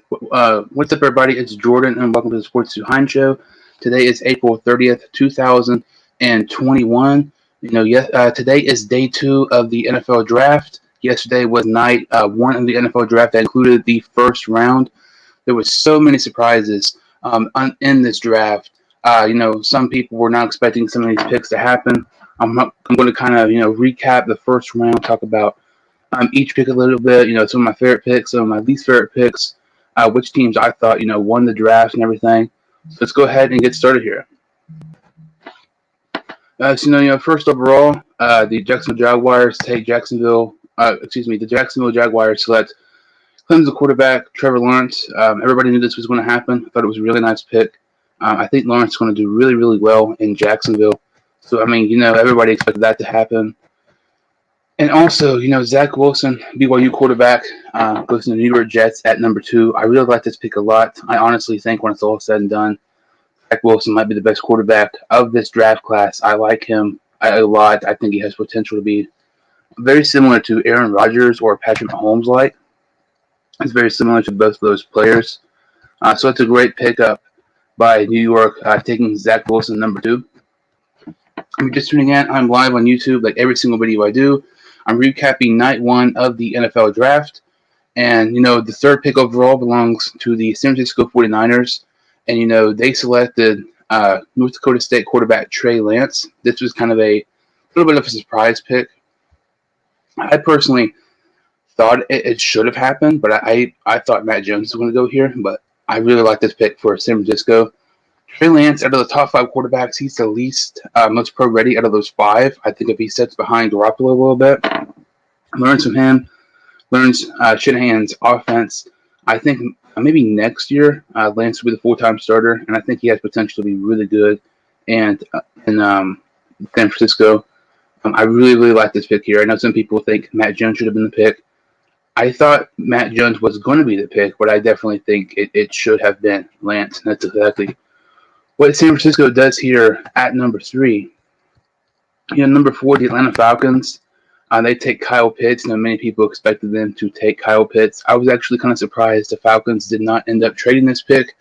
What's up, everybody? It's Jordan, and welcome to the Sports Behind Show. Today is April 30th, 2021. Today is day two of the NFL draft. Yesterday was night one of the NFL draft that included the first round. There was so many surprises in this draft. Some people were not expecting some of these picks to happen. I'm going to kind of recap the first round, talk about each pick a little bit. Some of my favorite picks, some of my least favorite picks, which teams I thought won the draft and everything. So let's go ahead and get started here. First overall, the Jacksonville Jaguars take Jacksonville. The Jacksonville Jaguars select Clemson quarterback Trevor Lawrence. Everybody knew this was going to happen. I thought it was a really nice pick. I think Lawrence is going to do really, really well in Jacksonville. So everybody expected that to happen. And also, Zach Wilson, BYU quarterback, goes to the New York Jets at number 2. I really like this pick a lot. I honestly think when it's all said and done, Zach Wilson might be the best quarterback of this draft class. I like him a lot. I think he has potential to be very similar to Aaron Rodgers or Patrick Mahomes like. It's very similar to both of those players. So it's a great pickup by New York, taking Zach Wilson number 2. If you're just tuning in, I'm live on YouTube like every single video I do. I'm recapping night one of the NFL draft. And, the third pick overall belongs to the San Francisco 49ers. And, they selected North Dakota State quarterback Trey Lance. This was kind of a little bit of a surprise pick. I personally thought it should have happened, but I thought Matt Jones was going to go here. But I really like this pick for San Francisco. Trey Lance, out of the top 5 quarterbacks, he's the least most pro-ready out of those 5. I think if he sits behind Garoppolo a little bit, learns from him, learns Shanahan's offense, I think maybe next year Lance will be the full-time starter, and I think he has potential to be really good. And in San Francisco, I really, really like this pick here. I know some people think Matt Jones should have been the pick. I thought Matt Jones was going to be the pick, but I definitely think it should have been Lance. That's exactly what San Francisco does here at number 3. Number 4, the Atlanta Falcons. They take Kyle Pitts. Many people expected them to take Kyle Pitts. I was actually kind of surprised the Falcons did not end up trading this pick,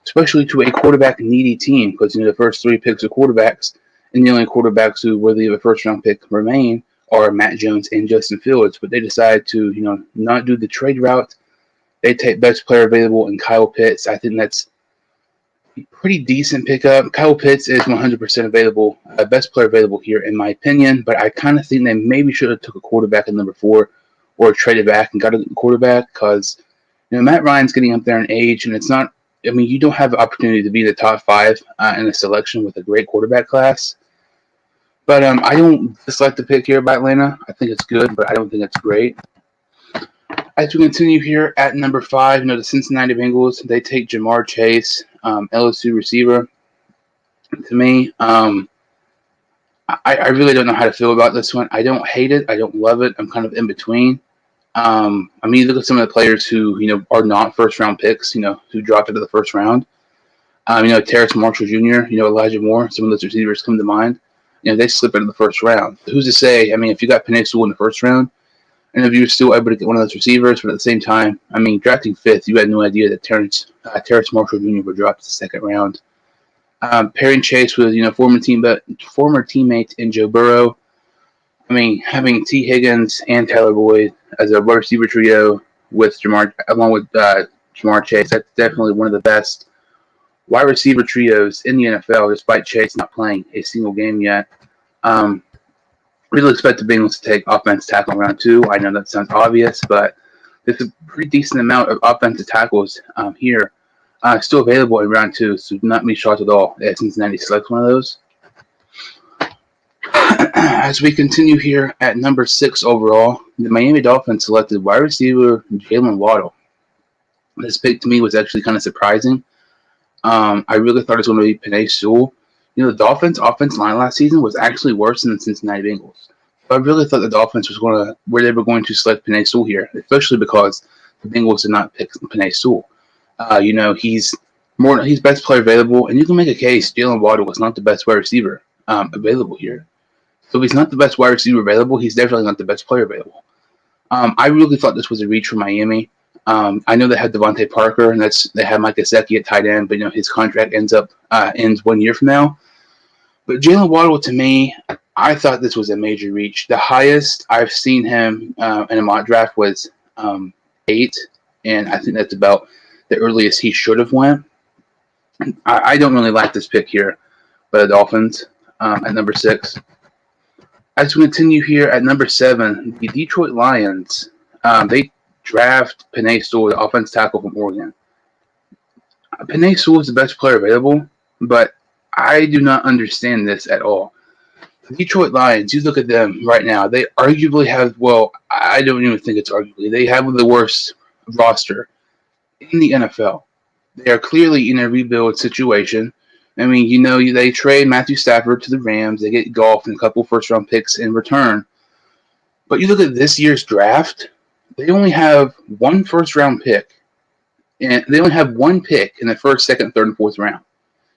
especially to a quarterback-needy team, because the first 3 picks are quarterbacks, and the only quarterbacks who worthy of a first-round pick remain are Matt Jones and Justin Fields. But they decided to, not do the trade route. They take best player available in Kyle Pitts. I think that's pretty decent pickup. Kyle Pitts is 100% available, best player available here in my opinion, but I kind of think they maybe should have took a quarterback at number 4 or traded back and got a quarterback, because Matt Ryan's getting up there in age, and it's not, you don't have the opportunity to be the top 5 in a selection with a great quarterback class. But I don't dislike the pick here by Atlanta. I think it's good, but I don't think it's great. As we continue here at number 5, the Cincinnati Bengals, they take Ja'Marr Chase, LSU receiver. To me, I really don't know how to feel about this one. I don't hate it. I don't love it. I'm kind of in between. You look at some of the players who, are not first-round picks, who dropped into the first round. Terrace Marshall Jr., Elijah Moore, some of those receivers come to mind. They slip into the first round. Who's to say, if you got Penei Sewell in the first round, and if you were still able to get one of those receivers, but at the same time, drafting 5th, you had no idea that Terrace Marshall Jr. would drop to the second round. Pairing Chase with former teammate in Joe Burrow. Having T. Higgins and Tyler Boyd as a wide receiver trio with along with Ja'Marr Chase, that's definitely one of the best wide receiver trios in the NFL, despite Chase not playing a single game yet. Really expect the Bengals to take offensive tackle in round 2. I know that sounds obvious, but there's a pretty decent amount of offensive tackles here still available in round 2, so do not be shocked at all if Cincinnati selects one of those. As we continue here at number 6 overall, the Miami Dolphins selected wide receiver Jalen Waddle. This pick to me was actually kind of surprising. I really thought it was going to be Penei Sewell. The Dolphins' offense line last season was actually worse than the Cincinnati Bengals. So I really thought the Dolphins where they were going to select Penei Sewell here, especially because the Bengals did not pick Penei Sewell. He's best player available, and you can make a case Jalen Waddle was not the best wide receiver available here. So if he's not the best wide receiver available, he's definitely not the best player available. I really thought this was a reach for Miami. I know they had Devontae Parker, and they had Mike Gesicki at tight end, but his contract ends 1 year from now. But Jalen Waddle, to me, I thought this was a major reach. The highest I've seen him in a mock draft was 8, and I think that's about the earliest he should have went. I don't really like this pick here by the Dolphins at number 6. As we continue here at number 7, the Detroit Lions, they draft Penei Sewell, the offensive tackle from Oregon. Penei Sewell is the best player available, but I do not understand this at all. The Detroit Lions, you look at them right now, they arguably have, I don't even think it's arguably, they have the worst roster in the NFL. They are clearly in a rebuild situation. I mean, they trade Matthew Stafford to the Rams. They get Goff and a couple first-round picks in return. But you look at this year's draft, they only have one first-round pick. And they only have one pick in the first, second, third, and fourth round.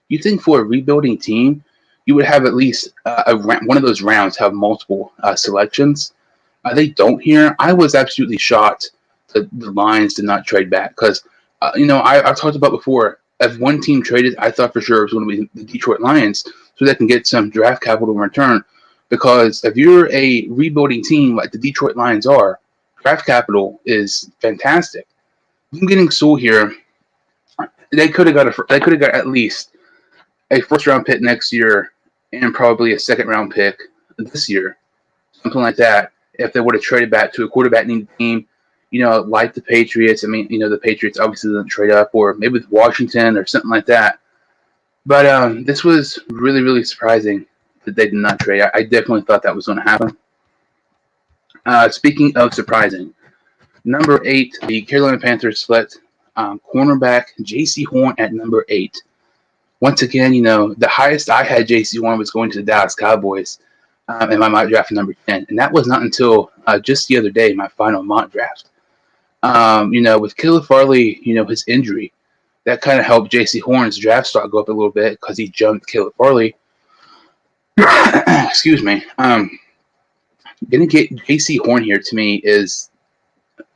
You think for a rebuilding team, you would have at least one of those rounds have multiple selections. They don't here. I was absolutely shocked that the Lions did not trade back because, I've talked about before, if one team traded, I thought for sure it was going to be the Detroit Lions so they can get some draft capital in return. Because if you're a rebuilding team like the Detroit Lions are, draft capital is fantastic. I'm getting Sewell here. They could have got at least a first round pick next year and probably a second round pick this year, something like that. If they would have traded back to a quarterback needing team, like the Patriots. I mean, the Patriots obviously didn't trade up, or maybe with Washington or something like that. But this was really, really surprising that they did not trade. I definitely thought that was going to happen. Speaking of surprising, number 8, the Carolina Panthers select cornerback Jaycee Horn at number 8. Once again, the highest I had Jaycee Horn was going to the Dallas Cowboys in my mock draft number 10. And that was not until just the other day, my final mock draft. With Caleb Farley, his injury, that kind of helped Jaycee Horn's draft stock go up a little bit because he jumped Caleb Farley. Excuse me. Going to get Jaycee Horn here to me is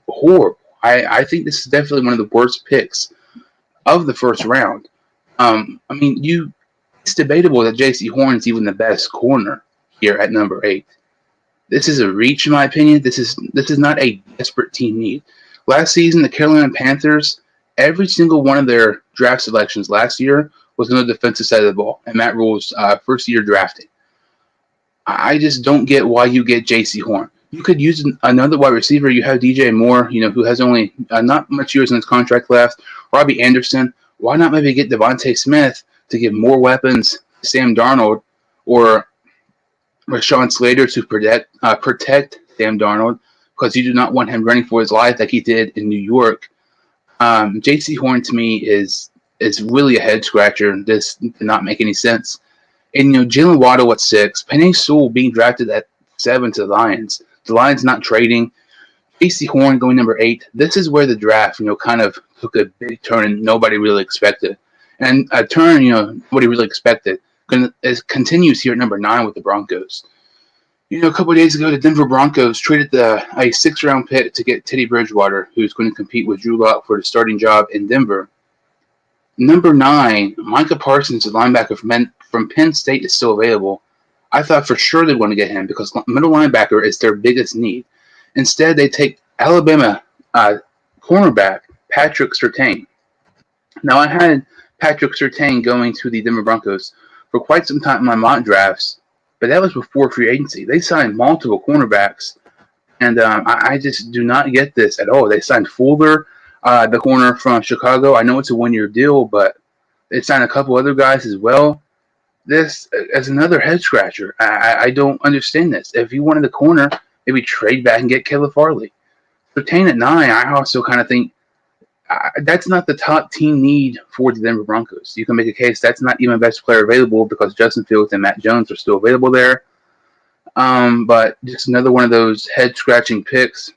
horrible. I think this is definitely one of the worst picks of the first round. It's debatable that Jaycee Horn is even the best corner here at number 8. This is a reach, in my opinion. This is not a desperate team need. Last season, the Carolina Panthers, every single one of their draft selections last year was on the defensive side of the ball, and Matt Rule's first year drafting. I just don't get why you get Jaycee Horn. You could use another wide receiver. You have DJ Moore, who has only not much years in his contract left. Robbie Anderson. Why not maybe get Devontae Smith to give more weapons to Sam Darnold or Rashawn Slater to protect Sam Darnold, because you do not want him running for his life like he did in New York. Jaycee Horn to me is really a head scratcher. This did not make any sense. And Jalen Waddle at 6, Penei Sewell being drafted at 7 to the Lions. The Lions not trading. Jaycee Horn going number 8. This is where the draft, kind of took a big turn and nobody really expected. And a turn, nobody really expected. Continues here at number 9 with the Broncos. A couple of days ago, the Denver Broncos traded a 6th-round pick to get Teddy Bridgewater, who's going to compete with Drew Lock for the starting job in Denver. Number 9, Micah Parsons, the linebacker from Penn State, is still available. I thought for sure they'd want to get him because middle linebacker is their biggest need. Instead, they take Alabama cornerback Patrick Surtain. Now, I had Patrick Surtain going to the Denver Broncos for quite some time in my mock drafts, but that was before free agency. They signed multiple cornerbacks, and I just do not get this at all. They signed Fuller, the corner from Chicago. I know it's a one-year deal, but they signed a couple other guys as well. This is another head-scratcher. I don't understand this. If you wanted the corner, maybe trade back and get Caleb Farley. Surtain at 9, I also kind of think that's not the top team need for the Denver Broncos. You can make a case that's not even best player available because Justin Fields and Matt Jones are still available there. But just another one of those head-scratching picks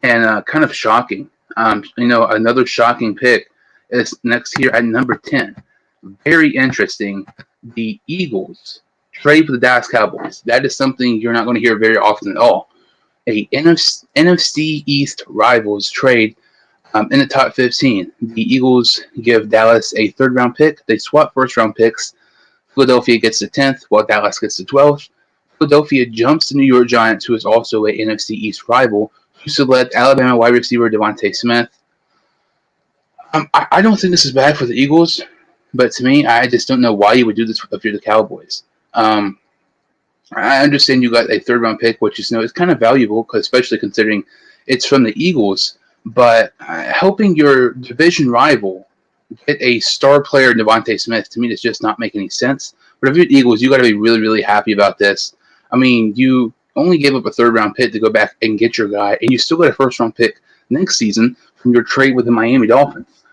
and kind of shocking. Another shocking pick is next here at number 10. Very interesting. The Eagles trade for the Dallas Cowboys. That is something you're not going to hear very often at all. A NFC East rivals trade In the top 15, the Eagles give Dallas a third-round pick. They swap first-round picks. Philadelphia gets the 10th, while Dallas gets the 12th. Philadelphia jumps the New York Giants, who is also a NFC East rival, to select Alabama wide receiver Devontae Smith. I don't think this is bad for the Eagles, but to me, I just don't know why you would do this if you're the Cowboys. I understand you got a third-round pick, which is it's kind of valuable, especially considering it's from the Eagles. But helping your division rival get a star player in Devontae Smith, to me, does just not make any sense. But if you're the Eagles, you got to be really, really happy about this. I mean, you only gave up a third-round pick to go back and get your guy, and you still got a first-round pick next season from your trade with the Miami Dolphins.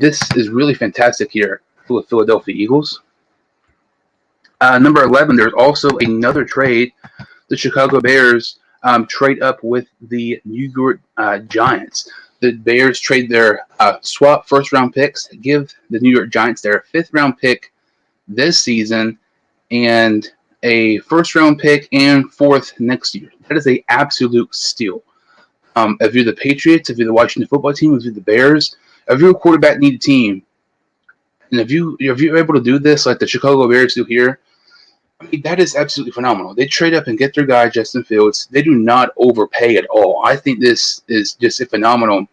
This is really fantastic here for the Philadelphia Eagles. Number 11, there's also another trade. The Chicago Bears trade up with the New York Giants. The Bears trade their swap first-round picks, give the New York Giants their fifth-round pick this season, and a first-round pick and fourth next year. That is an absolute steal. If you're the Patriots, if you're the Washington football team, if you're the Bears, if you're a quarterback-needed team, and if you're able to do this like the Chicago Bears do here, I mean, that is absolutely phenomenal. They trade up and get their guy, Justin Fields. They do not overpay at all. I think this is just a phenomenal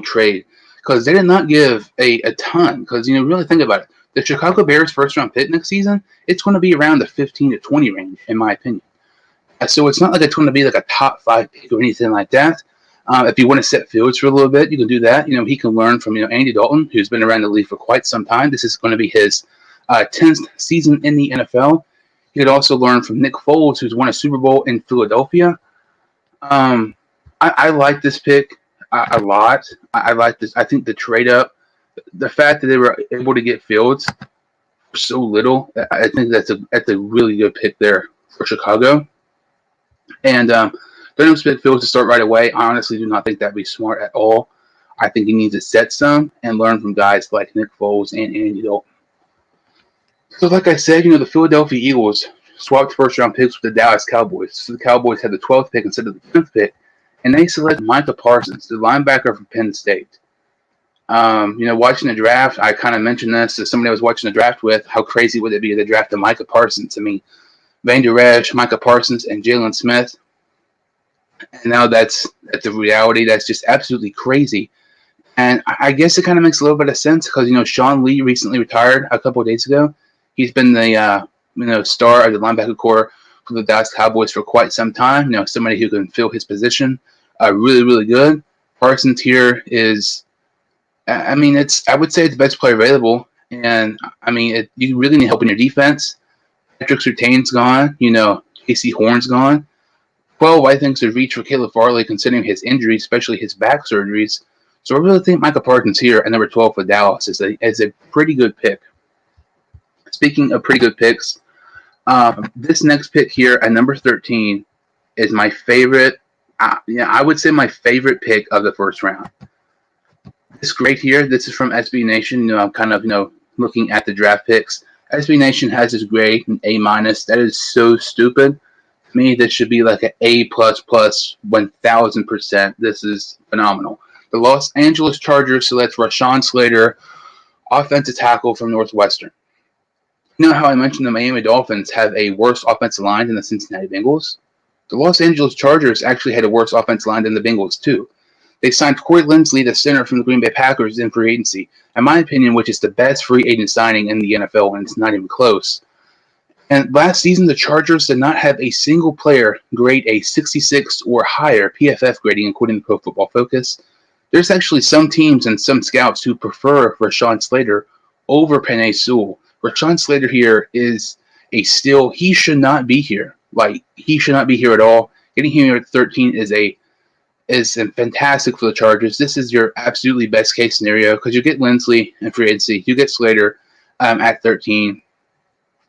trade because they did not give a ton. Because, really think about it. The Chicago Bears first-round pick next season, it's going to be around the 15 to 20 range, in my opinion. So it's not like it's going to be like a top 5 pick or anything like that. If you want to set Fields for a little bit, you can do that. He can learn from Andy Dalton, who's been around the league for quite some time. This is going to be his 10th season in the NFL. He could also learn from Nick Foles, who's won a Super Bowl in Philadelphia. I like this pick a lot. I like this. I think the trade up, the fact that they were able to get Fields for so little, I think that's a really good pick there for Chicago. And don't expect Fields to start right away. I honestly do not think that'd be smart at all. I think he needs to set some and learn from guys like Nick Foles and Andy Dalton. So like I said, the Philadelphia Eagles swapped first-round picks with the Dallas Cowboys. So the Cowboys had the 12th pick instead of the 10th pick, and they select Micah Parsons, the linebacker from Penn State. Watching the draft, I kind of mentioned this as somebody I was watching the draft with. How crazy would it be to draft a Micah Parsons? I mean, Van Der Esch, Micah Parsons, and Jalen Smith. And now that's the reality. That's just absolutely crazy. And I guess it kind of makes a little bit of sense because, Sean Lee recently retired a couple of days ago. He's been the star of the linebacker corps for the Dallas Cowboys for quite some time. Somebody who can fill his position really, really good. Parsons here is, I would say it's the best player available. And, you really need help in your defense. Patrick Surtain's gone. Casey Horn's gone. 12, I think, is a reach for Caleb Farley considering his injuries, especially his back surgeries. So I really think Micah Parsons here at number 12 for Dallas is a pretty good pick. Speaking of pretty good picks, this next pick here at number 13 is my favorite. I would say my favorite pick of the first round. This grade here, this is from SB Nation. I'm kind of looking at the draft picks. SB Nation has this grade, an A-. That is so stupid. To me, this should be like an A++, 1,000%. This is phenomenal. The Los Angeles Chargers selects Rashawn Slater, offensive tackle from Northwestern. You know how I mentioned the Miami Dolphins have a worse offensive line than the Cincinnati Bengals? The Los Angeles Chargers actually had a worse offensive line than the Bengals, too. They signed Corey Linsley, the center from the Green Bay Packers, in free agency, in my opinion, which is the best free agent signing in the NFL, and it's not even close. And last season, the Chargers did not have a single player grade a 66 or higher PFF grading, according to Pro Football Focus. There's actually some teams and some scouts who prefer Rashawn Slater over Penei Sewell. Rashawn Slater here is a steal. He should not be here. He should not be here at all. Getting him here at 13 is fantastic for the Chargers. This is your absolutely best case scenario because you get Linsley in free agency. You get Slater at 13.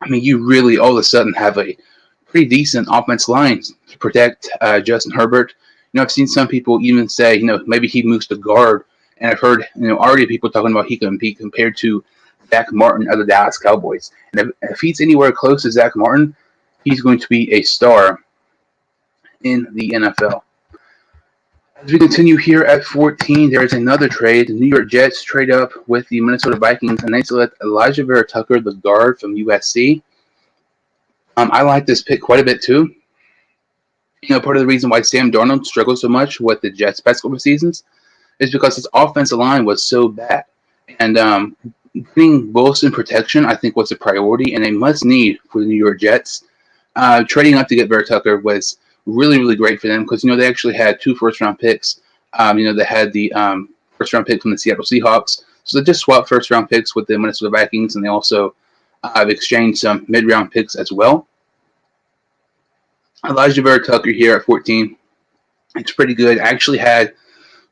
You really all of a sudden have a pretty decent offensive line to protect Justin Herbert. I've seen some people even say, maybe he moves to guard. And I've heard, already people talking about he can be compared to Zach Martin of the Dallas Cowboys. And if he's anywhere close to Zach Martin, he's going to be a star in the NFL. As we continue here at 14, there is another trade. The New York Jets trade up with the Minnesota Vikings, and they select Elijah Vera Tucker, the guard from USC. I like this pick quite a bit too. Part of the reason why Sam Darnold struggled so much with the Jets' past couple of seasons is because his offensive line was so bad. And getting Wilson protection, I think, was a priority and a must-need for the New York Jets. Trading up to get Vera Tucker was really, really great for them because, they actually had 2 first-round picks. They had the first-round pick from the Seattle Seahawks. So they just swapped first-round picks with the Minnesota Vikings, and they also exchanged some mid-round picks as well. Elijah Vera Tucker here at 14. It's pretty good. I actually had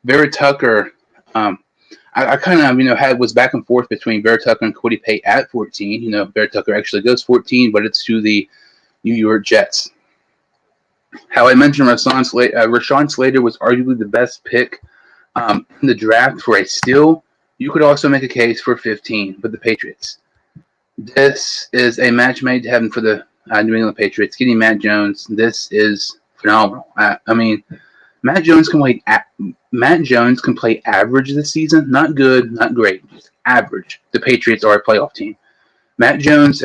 Vera Tucker. I kind of, was back and forth between Vera Tucker and Cody Pay at 14. Vera Tucker actually goes 14, but it's to the New York Jets. How I mentioned Rashawn Slater was arguably the best pick in the draft for a steal. You could also make a case for 15 with the Patriots. This is a match made to heaven for the New England Patriots. Getting Matt Jones, this is phenomenal. Matt Jones can play average this season. Not good, not great, just average. The Patriots are a playoff team. Matt Jones,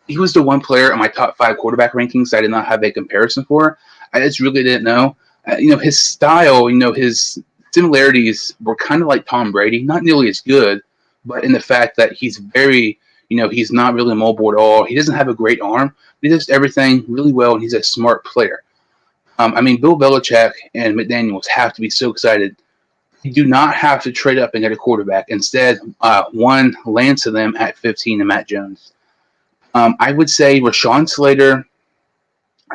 he was the one player in my top 5 quarterback rankings I did not have a comparison for. I just really didn't know. His style, his similarities were kind of like Tom Brady. Not nearly as good, but in the fact that he's very, he's not really mobile at all. He doesn't have a great arm. He does everything really well, and he's a smart player. Bill Belichick and McDaniels have to be so excited. You do not have to trade up and get a quarterback. Instead, one lands to them at 15 to Matt Jones. I would say Rashawn Slater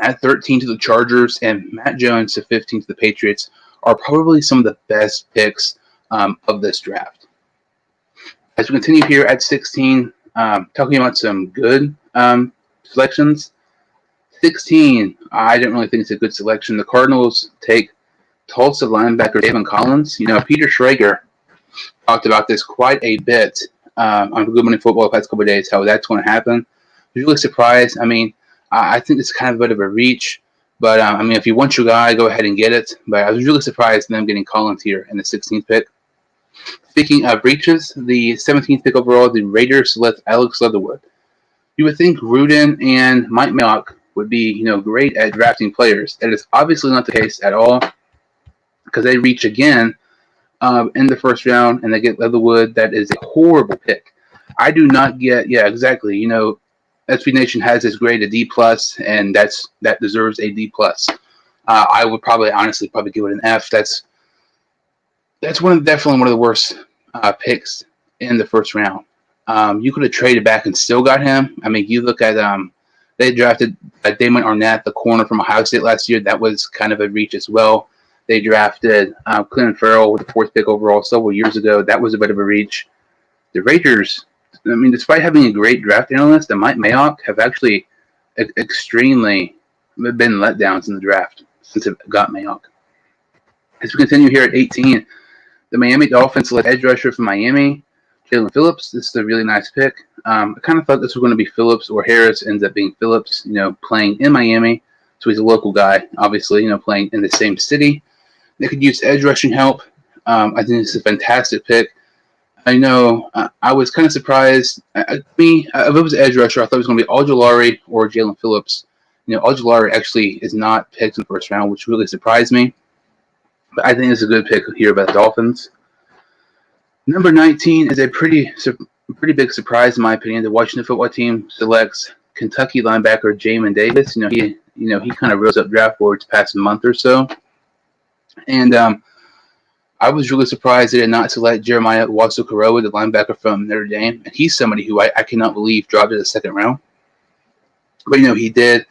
at 13 to the Chargers and Matt Jones to 15 to the Patriots are probably some of the best picks of this draft. As we continue here at 16, talking about some good selections. 16, I didn't really think it's a good selection. The Cardinals take Tulsa linebacker David Collins. Peter Schrager talked about this quite a bit on Good Morning Football the past couple of days, how that's going to happen. I was really surprised. I think it's kind of a bit of a reach, but if you want your guy, go ahead and get it. But I was really surprised in them getting Collins here in the 16th pick. Speaking of reaches, the 17th pick overall, the Raiders select Alex Leatherwood. You would think Gruden and Mike Mayock would be, great at drafting players. That is obviously not the case at all, because they reach again in the first round and they get Leatherwood. That is a horrible pick. I do not get. Yeah, exactly. SB Nation has this grade a D+, and that deserves a D+. I would honestly give it an F. That's definitely one of the worst picks in the first round. You could have traded back and still got him. You look at they drafted Damon Arnett, the corner from Ohio State last year. That was kind of a reach as well. They drafted Clinton Farrell with the 4th pick overall several years ago. That was a bit of a reach. The Raiders, despite having a great draft analyst, and Mike Mayock have actually extremely been letdowns in the draft since it got Mayock. As we continue here at 18, the Miami Dolphins select edge rusher from Miami, Jalen Phillips. This is a really nice pick. I kind of thought this was going to be Phillips or Harris. Ends up being Phillips, playing in Miami. So he's a local guy, obviously, playing in the same city. They could use edge rushing help. I think it's a fantastic pick. I know I was kind of surprised. If it was an edge rusher, I thought it was going to be Ojulari or Jalen Phillips. Ojulari actually is not picked in the first round, which really surprised me. But I think it's a good pick here by the Dolphins. Number 19 is a pretty big surprise, in my opinion. The Washington football team selects Kentucky linebacker Jamin Davis. He kind of rose up draft boards past month or so. And I was really surprised they did not select Jeremiah Owusu-Koramoah, the linebacker from Notre Dame. And he's somebody who I cannot believe dropped in the 2nd round. But, he did.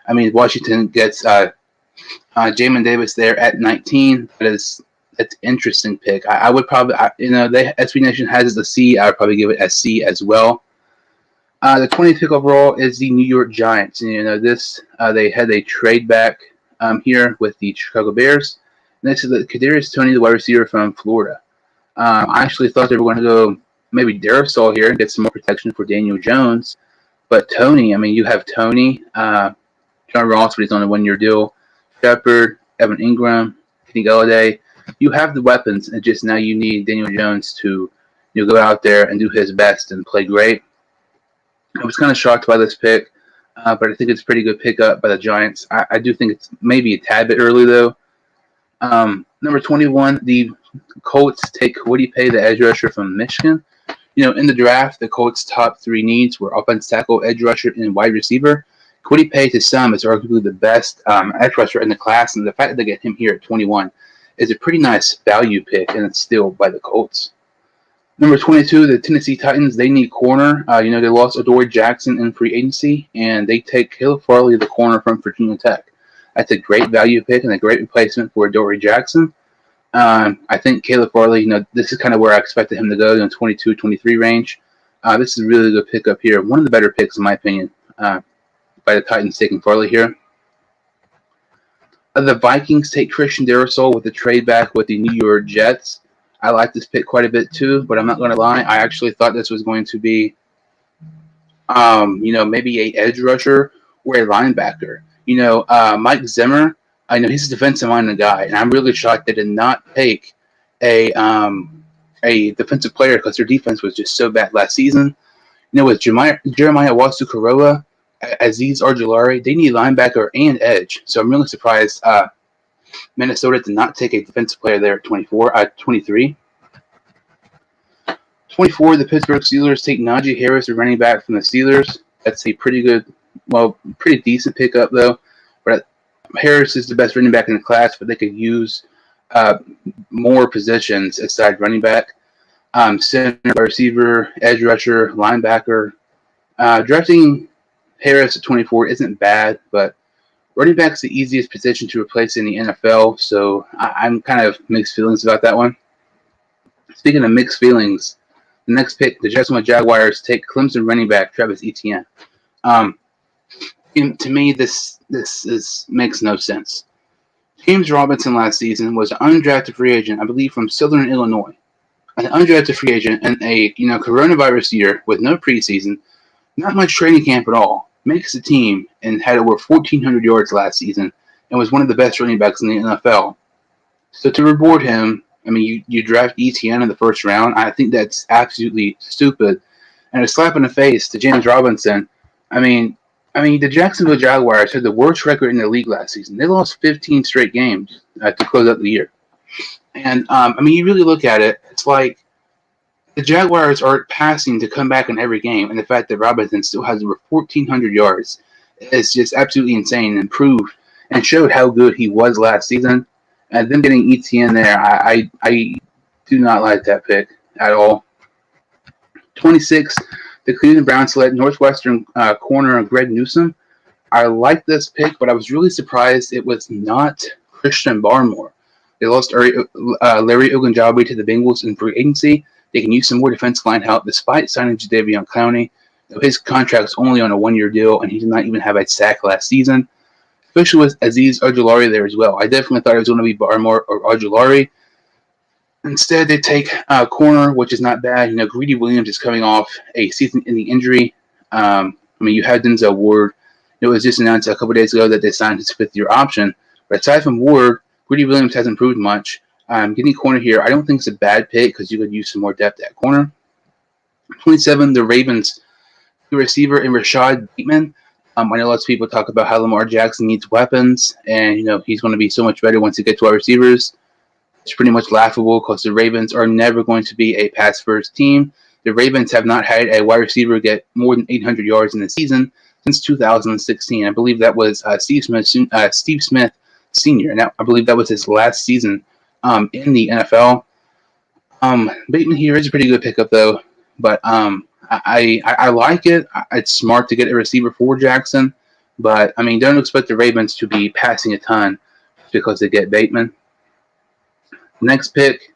Washington gets Jamin Davis there at 19. That's an interesting pick. I would probably, SB Nation has it a C. I would probably give it a C as well. The 20th pick overall is the New York Giants. And, they had a trade back here with the Chicago Bears. Next is the Kadarius Toney, the wide receiver from Florida. I actually thought they were going to go maybe Darrisaw here and get some more protection for Daniel Jones. But Toney, you have Toney, John Ross, but he's on a 1-year deal. Shepard, Evan Ingram, Kenny Golladay. You have the weapons, and just now you need Daniel Jones to go out there and do his best and play great. I was kind of shocked by this pick, but I think it's a pretty good pickup by the Giants. I do think it's maybe a tad bit early, though. Number 21, the Colts take Kwity Paye, the edge rusher from Michigan. In the draft, the Colts' top three needs were offensive tackle, edge rusher, and wide receiver. Kwity Paye, to some, is arguably the best edge rusher in the class, and the fact that they get him here at 21 is a pretty nice value pick, and it's still by the Colts. Number 22, the Tennessee Titans, they need corner. They lost Adoree Jackson in free agency, and they take Caleb Farley, the corner from Virginia Tech. That's a great value pick and a great replacement for Adoree Jackson. I think Caleb Farley, this is kind of where I expected him to go in 22, 23 range. This is a really good pickup here. One of the better picks, in my opinion, by the Titans taking Farley here. The Vikings take Christian Darrisaw with the trade back with the New York Jets. I like this pick quite a bit too, but I'm not going to lie. I actually thought this was going to be, maybe a edge rusher or a linebacker. Mike Zimmer, I know he's a defensive-minded guy, and I'm really shocked they did not take a defensive player because their defense was just so bad last season. With Jeremiah Owusu-Koramoah, Azeez Ojulari, they need linebacker and edge. So I'm really surprised Minnesota did not take a defensive player there at 23. 24, the Pittsburgh Steelers take Najee Harris, a running back from the Steelers. That's a pretty decent pickup, though. But Harris is the best running back in the class, but they could use more positions aside running back. Center, receiver, edge rusher, linebacker. Drafting Harris at 24 isn't bad, but running back is the easiest position to replace in the NFL, so I'm kind of mixed feelings about that one. Speaking of mixed feelings, the next pick, the Jacksonville Jaguars take Clemson running back Travis Etienne. To me, this makes no sense. James Robinson last season was an undrafted free agent, I believe, from Southern Illinois. An undrafted free agent in a coronavirus year with no preseason, not much training camp at all. Makes the team and had over 1,400 yards last season and was one of the best running backs in the NFL. So to reward him, you draft Etienne in the first round. I think that's absolutely stupid and a slap in the face to James Robinson. The Jacksonville Jaguars had the worst record in the league last season. They lost 15 straight games to close out the year. And, you really look at it, it's like the Jaguars are passing to come back in every game, and the fact that Robinson still has over 1,400 yards is just absolutely insane and proved and showed how good he was last season. And them getting Etienne there, I do not like that pick at all. 26, the Cleveland Browns select Northwestern corner Greg Newsome. I like this pick, but I was really surprised it was not Christian Barmore. They lost Larry Ogunjobi to the Bengals in free agency. They can use some more defensive line help despite signing Jadeveon Clowney. His contract's only on a one-year deal, and he did not even have a sack last season, especially with Azeez Ojulari there as well. I definitely thought it was going to be Barmore or Ojulari. Instead, they take corner, which is not bad. Greedy Williams is coming off a season-ending injury. You had Denzel Ward. It was just announced a couple days ago that they signed his fifth-year option. But aside from Ward, Greedy Williams hasn't improved much. Getting corner here, I don't think it's a bad pick because you could use some more depth at corner. 27, the Ravens, the receiver in Rashad Bateman. I know lots of people talk about how Lamar Jackson needs weapons, and he's going to be so much better once he gets to our receivers. It's pretty much laughable because the Ravens are never going to be a pass-first team. The Ravens have not had a wide receiver get more than 800 yards in the season since 2016. I believe that was Steve Smith Sr. Now, I believe that was his last season in the NFL. Bateman here is a pretty good pickup, though, but I like it. It's smart to get a receiver for Jackson, but don't expect the Ravens to be passing a ton because they get Bateman. Next pick,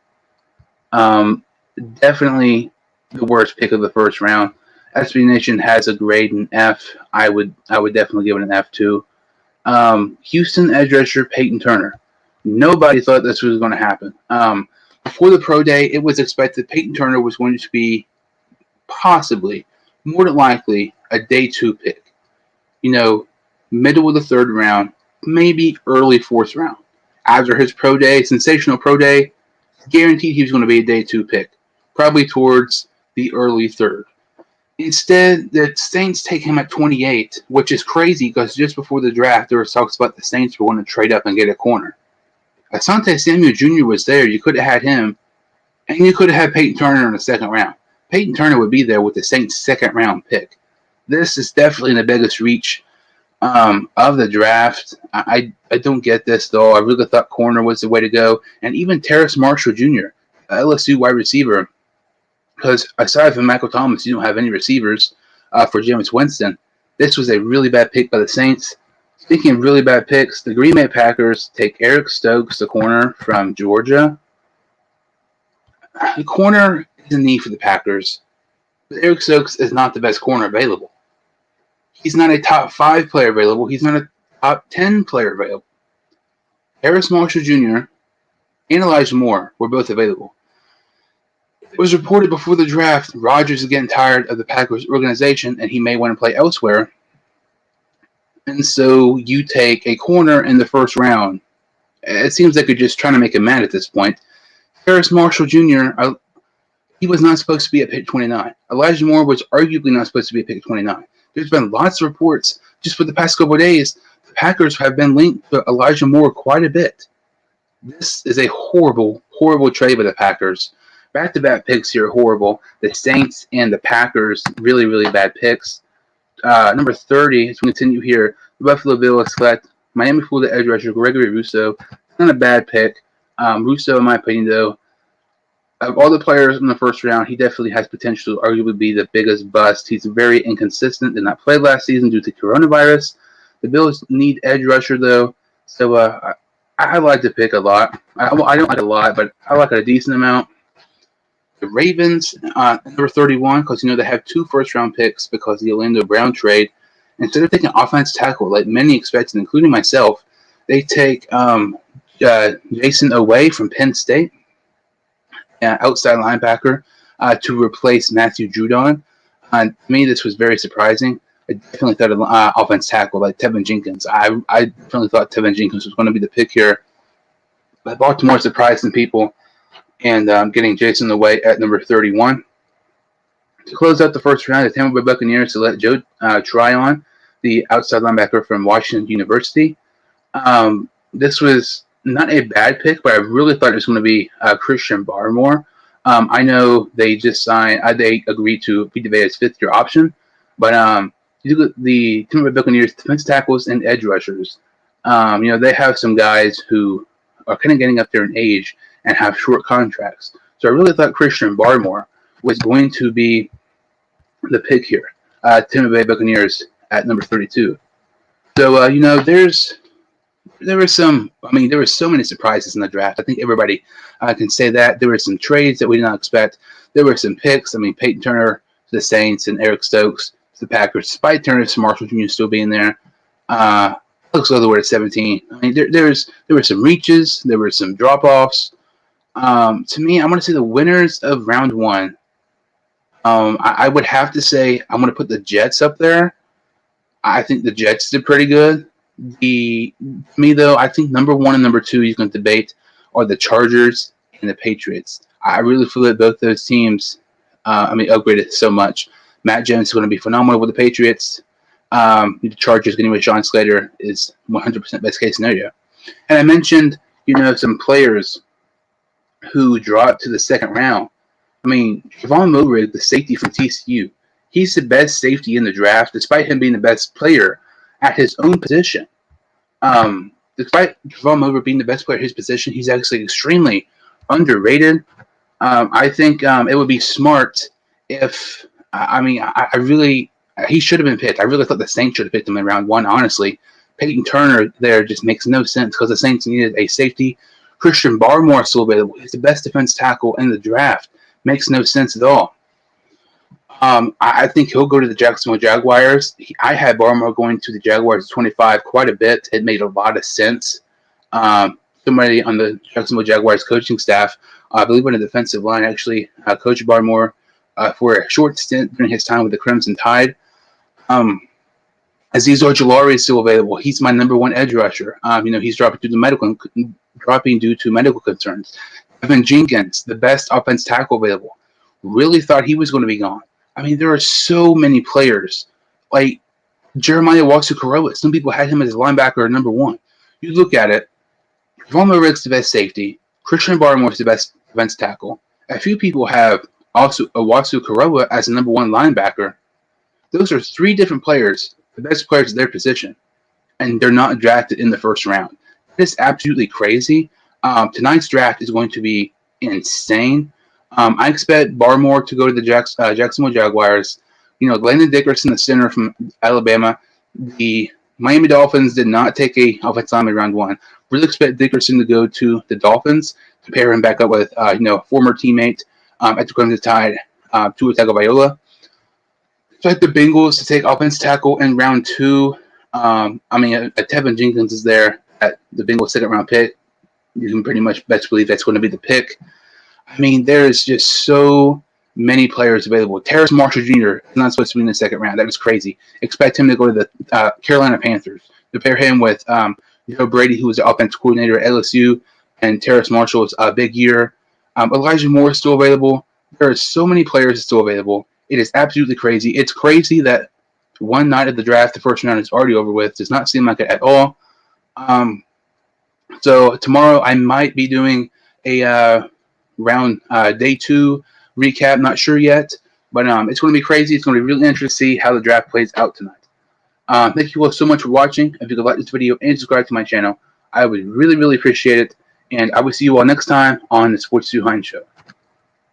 definitely the worst pick of the first round. SB Nation has a grade in F. I would definitely give it an F too. Houston edge rusher Peyton Turner. Nobody thought this was going to happen. Before the pro day, it was expected Peyton Turner was going to be possibly, more than likely, a day 2 pick. Middle of the third round, maybe early fourth round. After his pro day, sensational pro day, guaranteed he was going to be a day 2 pick, probably towards the early third. Instead, the Saints take him at 28, which is crazy because just before the draft, there was talks about the Saints were going to trade up and get a corner. Asante Samuel Jr. was there. You could have had him, and you could have had Peyton Turner in the second round. Peyton Turner would be there with the Saints' second-round pick. This is definitely the biggest reach of the draft. I don't get this, though. I really thought corner was the way to go. And even Terrace Marshall Jr., LSU wide receiver, because aside from Michael Thomas, you don't have any receivers for Jameis Winston. This was a really bad pick by the Saints. Speaking of really bad picks, the Green Bay Packers take Eric Stokes, the corner from Georgia. The corner is a need for the Packers, but Eric Stokes is not the best corner available. He's not a top 5 player available. He's not a top 10 player available. Terrace Marshall Jr. and Elijah Moore were both available. It was reported before the draft Rodgers is getting tired of the Packers organization and he may want to play elsewhere. And so you take a corner in the first round. It seems like you're just trying to make him mad at this point. Terrace Marshall Jr., he was not supposed to be at pick 29. Elijah Moore was arguably not supposed to be at pick 29. There's been lots of reports just for the past couple of days. The Packers have been linked to Elijah Moore quite a bit. This is a horrible, horrible trade by the Packers. Back-to-back picks here are horrible. The Saints and the Packers, really, really bad picks. Number 30, as we continue here, the Buffalo Bills select Miami Florida edge rusher Gregory Rousseau. Not a bad pick. Rousseau, in my opinion, though, of all the players in the first round, he definitely has potential to arguably be the biggest bust. He's very inconsistent. Did not play last season due to coronavirus. The Bills need edge rusher, though, so I like the pick a lot. I don't like it a lot, but I like it a decent amount. The Ravens, number 31, because they have 2 first-round picks because of the Orlando Brown trade. Instead of taking offense tackle, like many expected, including myself, they take Jason Oweh from Penn State, outside linebacker, to replace Matthew Judon. To me, this was very surprising. I definitely thought of offense tackle like Tevin Jenkins. I definitely thought Tevin Jenkins was going to be the pick here. But Baltimore surprised some people and getting Jason Oweh at number 31. To close out the first round, the Tampa Bay Buccaneers select Joe Tryon, the outside linebacker from Washington University. This was not a bad pick, but I really thought it was going to be Christian Barmore. I know they just signed, they agreed to Vita Vea's 5th-year option, but you look at the Tampa Bay Buccaneers defensive tackles and edge rushers. They have some guys who are kind of getting up there in age and have short contracts. So I really thought Christian Barmore was going to be the pick here. Tampa Bay Buccaneers at number 32. So, there were so many surprises in the draft. I think everybody can say that. There were some trades that we did not expect. There were some picks. Peyton Turner to the Saints and Eric Stokes to the Packers, despite Turner to Marshall Jr. still being there. Looks otherwise at 17. There were some reaches. There were some drop-offs. To me, I'm going to say the winners of round 1. I would have to say I'm going to put the Jets up there. I think the Jets did pretty good. I think number 1 and number 2 you can debate are the Chargers and the Patriots. I really feel that both those teams, upgraded so much. Matt Jones is going to be phenomenal with the Patriots. The Chargers getting with Sean Slater is 100% best case scenario. And I mentioned, some players who dropped to the second round. Javon Moorhead, the safety from TCU, he's the best safety in the draft, despite him being the best player at his own position. Despite Javon Moorhead being the best player at his position, he's actually extremely underrated. I think it would be smart if, he should have been picked. I really thought the Saints should have picked him in round 1, honestly. Peyton Turner there just makes no sense because the Saints needed a safety. Christian Barmore is still available. He's the best defense tackle in the draft. Makes no sense at all. I think he'll go to the Jacksonville Jaguars. I had Barmore going to the Jaguars at 25 quite a bit. It made a lot of sense. Somebody on the Jacksonville Jaguars coaching staff, I believe on the defensive line, actually coached Barmore for a short stint during his time with the Crimson Tide. Azeez Ojulari is still available. He's my number one edge rusher. He's dropping due to medical concerns. Evan Jenkins, the best offense tackle available, really thought he was going to be gone. I mean, there are so many players like Jeremiah Wasu-Koroa. Some people had him as linebacker number one. You look at it, Von Rick's the best safety. Christian Barmore is the best defense tackle. A few people have also Wasu-Koroa as the number one linebacker. Those are three different players, the best players at their position, and they're not drafted in the first round. It's absolutely crazy. Tonight's draft is going to be insane. I expect Barmore to go to the Jacksonville Jaguars. Landon Dickerson, the center from Alabama. The Miami Dolphins did not take a offensive lineman round one. Really expect Dickerson to go to the Dolphins to pair him back up with former teammate at the Clemson Tide, Tua Tagovailoa. Expect the Bengals to take offense tackle in round two. Tevin Jenkins is there at the Bengals second round pick. You can pretty much best believe that's going to be the pick. I mean, there's just so many players available. Terrace Marshall Jr. is not supposed to be in the second round. That was crazy. Expect him to go to the Carolina Panthers. To pair him with Joe Brady, who was the offense coordinator at LSU, and Terrace Marshall's big year. Elijah Moore is still available. There are so many players still available. It is absolutely crazy. It's crazy that one night of the draft, the first round is already over with. Does not seem like it at all. So tomorrow I might be doing a round day two recap. Not sure yet, but it's going to be crazy. It's going to be really interesting to see how the draft plays out tonight. Thank you all so much for watching. If you could like this video and subscribe to my channel, I would really, really appreciate it. And I will see you all next time on the Sports 2 Hines Show.